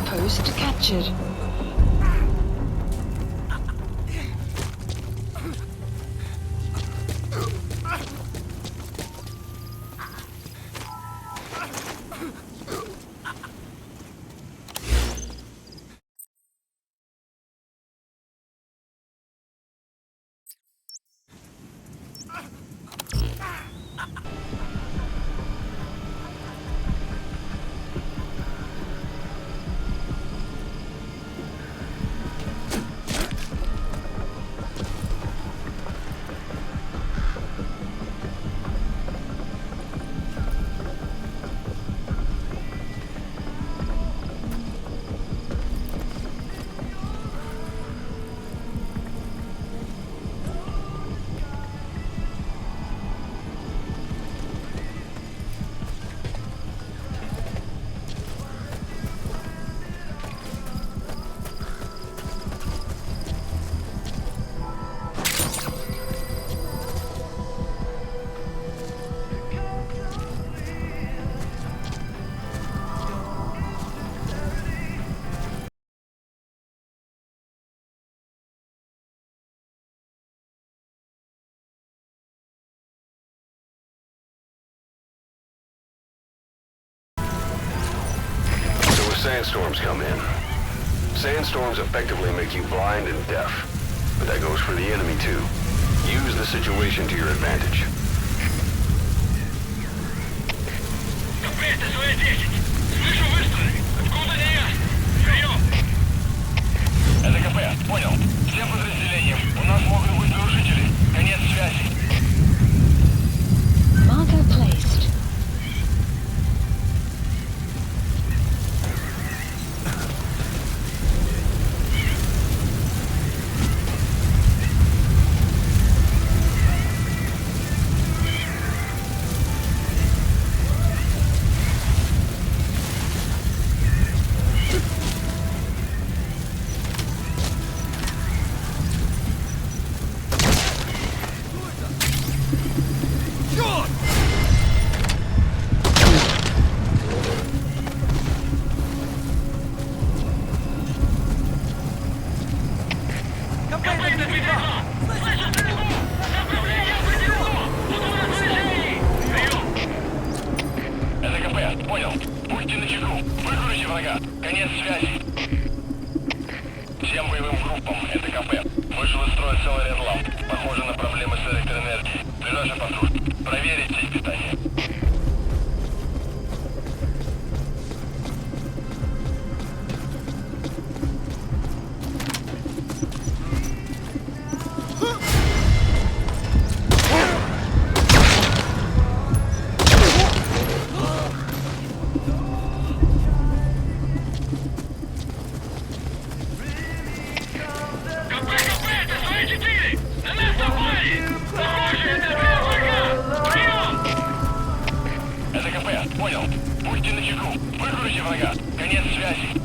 outpost captured. Sandstorms come in. Sandstorms effectively make you blind and deaf, but that goes for the enemy too. Use the situation to your advantage. Слышу выстрелы! Откуда не я? Прием! Это КП, понял. Всем подразделениям. У нас могут быть нарушители. Конец связи. Marker placed. Понял. Будьте начеку. Выкройте врага. Конец связи. Всем боевым группам. Это КП. Вышел из строя целый ряд ламп. Похоже на проблемы с электроэнергией. Ближайший патруль. Проверить сеть питания. Понял. Будьте начеку. Выкройте врага. Конец связи.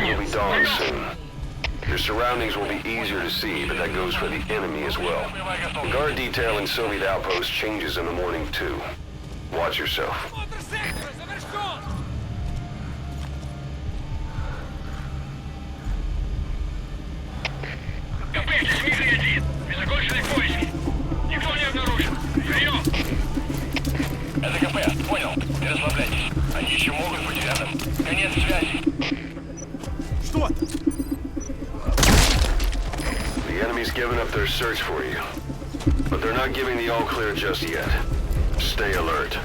You'll be dawn soon. Your surroundings will be easier to see, but that goes for the enemy as well. The guard detail in Soviet outposts changes in the morning too. Watch yourself. КП, здесь мирный один. Без законченной поиски. Никто не обнаружен. search for you. But they're not giving the all-clear just yet. Stay alert.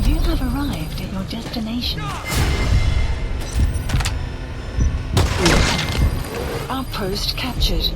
You have arrived at your destination. Outpost captured.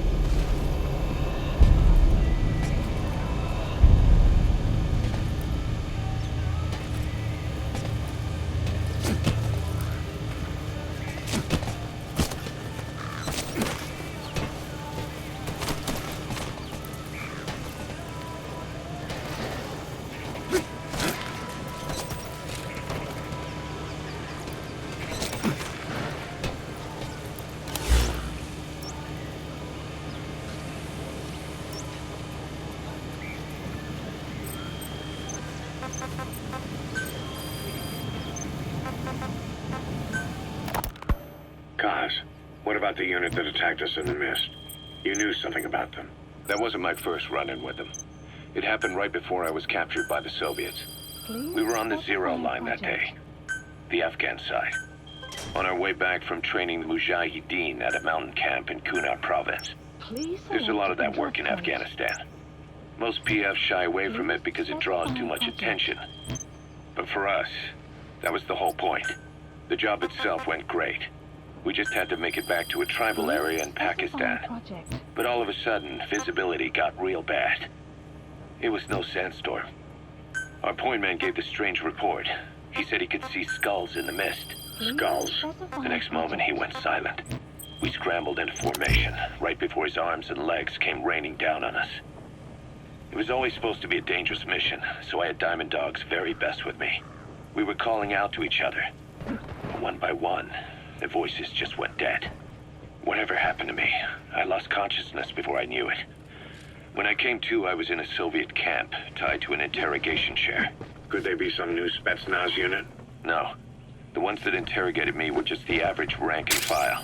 Kaz, what about the unit that attacked us in the mist? You knew something about them. That wasn't my first run-in with them. It happened right before I was captured by the Soviets. We were on the Zero line that day, the Afghan side, on our way back from training the Mujahideen at a mountain camp in Kunar province. There's a lot of that work in Afghanistan. Most PFs shy away from it because it draws too much attention. But for us, that was the whole point. The job itself went great. We just had to make it back to a tribal area in Pakistan. But all of a sudden, visibility got real bad. It was no sandstorm. Our point man gave the strange report. He said he could see skulls in the mist. Skulls. The next moment, he went silent. We scrambled into formation, right before his arms and legs came raining down on us. It was always supposed to be a dangerous mission, so I had Diamond Dog's very best with me. We were calling out to each other. One by one, the voices just went dead. Whatever happened to me, I lost consciousness before I knew it. When I came to, I was in a Soviet camp, tied to an interrogation chair. Could they be some new Spetsnaz unit? No. The ones that interrogated me were just the average rank and file.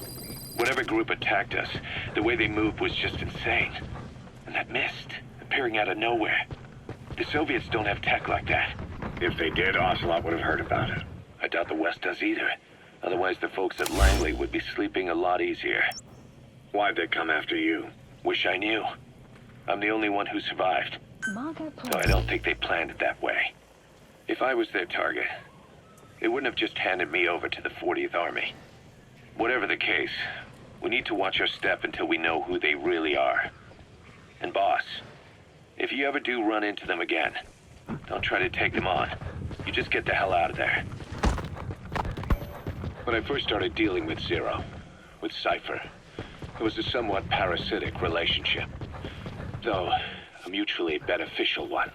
Whatever group attacked us, the way they moved was just insane. And that mist, appearing out of nowhere. The Soviets don't have tech like that. If they did, Ocelot would have heard about it. I doubt the West does either. Otherwise, the folks at Langley would be sleeping a lot easier. Why'd they come after you? Wish I knew. I'm the only one who survived. Though I don't think they planned it that way. If I was their target, they wouldn't have just handed me over to the 40th Army. Whatever the case, we need to watch our step until we know who they really are. And boss, if you ever do run into them again, don't try to take them on. You just get the hell out of there. When I first started dealing with Zero, with Cypher, it was a somewhat parasitic relationship. Though, a mutually beneficial one.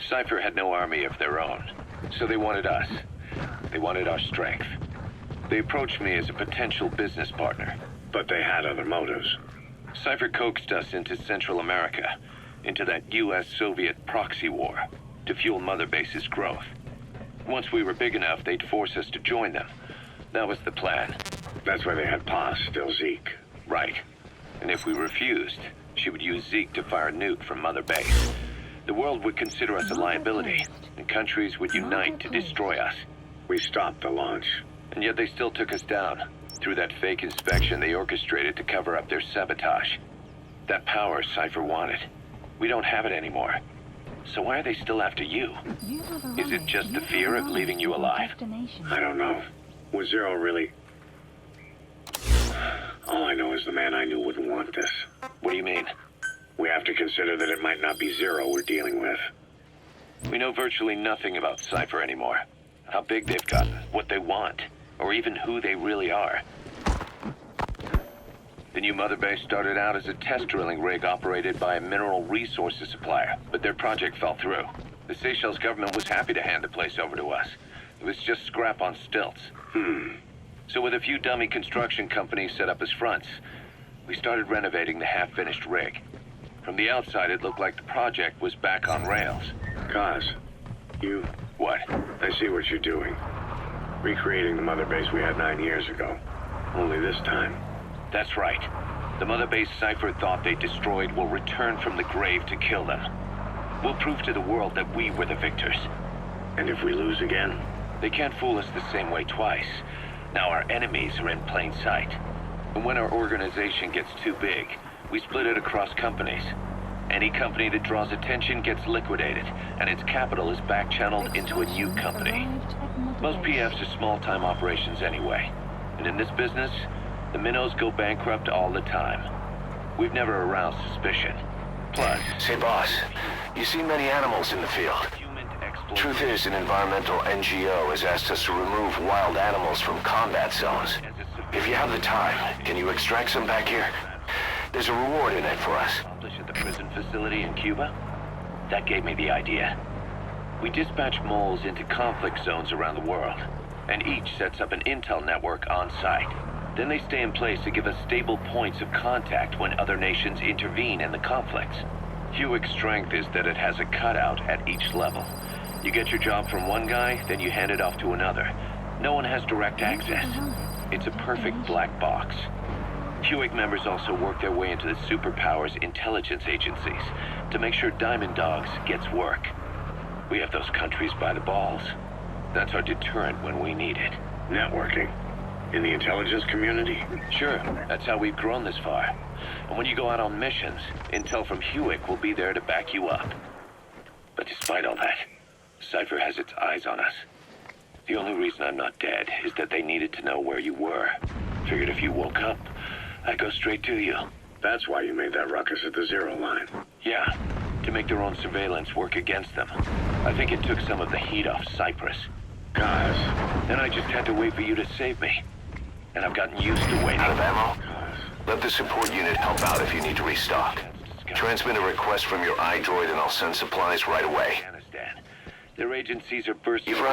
Cypher had no army of their own, so they wanted us. They wanted our strength. They approached me as a potential business partner. But they had other motives. Cypher coaxed us into Central America, into that US-Soviet proxy war, to fuel Mother Base's growth. Once we were big enough, they'd force us to join them. That was the plan. That's why they had Paz, still Zeke. Right. And if we refused, she would use Zeke to fire a nuke from Mother Base. The world would consider us a liability, and countries would unite to destroy us. We stopped the launch. And yet they still took us down, through that fake inspection they orchestrated to cover up their sabotage. That power Cypher wanted. We don't have it anymore. So why are they still after you? Is it just the fear of leaving you alive? I don't know. Was Zero really... All I know is the man I knew wouldn't want this. What do you mean? We have to consider that it might not be Zero we're dealing with. We know virtually nothing about Cypher anymore. How big they've gotten, what they want, or even who they really are. The new Mother Base started out as a test drilling rig operated by a mineral resources supplier, but their project fell through. The Seychelles government was happy to hand the place over to us. It was just scrap on stilts. So with a few dummy construction companies set up as fronts, we started renovating the half-finished rig. From the outside, it looked like the project was back on rails. Kaz, you... What? I see what you're doing. Recreating the mother base we had 9 years ago. Only this time. That's right. The mother base Cypher thought they destroyed will return from the grave to kill them. We'll prove to the world that we were the victors. And if we lose again? They can't fool us the same way twice. Now our enemies are in plain sight. And when our organization gets too big, we split it across companies. Any company that draws attention gets liquidated, and its capital is back-channeled into a new company. Most PFs are small-time operations anyway. And in this business, the minnows go bankrupt all the time. We've never aroused suspicion. Plus... Say, boss, you see many animals in the field. Truth is, an environmental NGO has asked us to remove wild animals from combat zones. If you have the time, can you extract some back here? There's a reward in it for us. At the prison facility in Cuba? That gave me the idea. We dispatch moles into conflict zones around the world, and each sets up an intel network on site. Then they stay in place to give us stable points of contact when other nations intervene in the conflicts. Hewick's strength is that it has a cutout at each level. You get your job from one guy, then you hand it off to another. No one has direct access. It's a perfect black box. Hewick members also work their way into the superpowers intelligence agencies to make sure Diamond Dogs gets work. We have those countries by the balls. That's our deterrent when we need it. Networking? In the intelligence community? Sure, that's how we've grown this far. And when you go out on missions, intel from Hewick will be there to back you up. But despite all that, Cypher has its eyes on us. The only reason I'm not dead is that they needed to know where you were. Figured if you woke up, I'd go straight to you. That's why you made that ruckus at the Zero line. Yeah, to make their own surveillance work against them. I think it took some of the heat off Cyprus. Kaz. Then I just had to wait for you to save me. And I've gotten used to waiting. Out of ammo? Let the support unit help out if you need to restock. Transmit a request from your iDroid and I'll send supplies right away. Afghanistan. Their agencies are bursting. You've run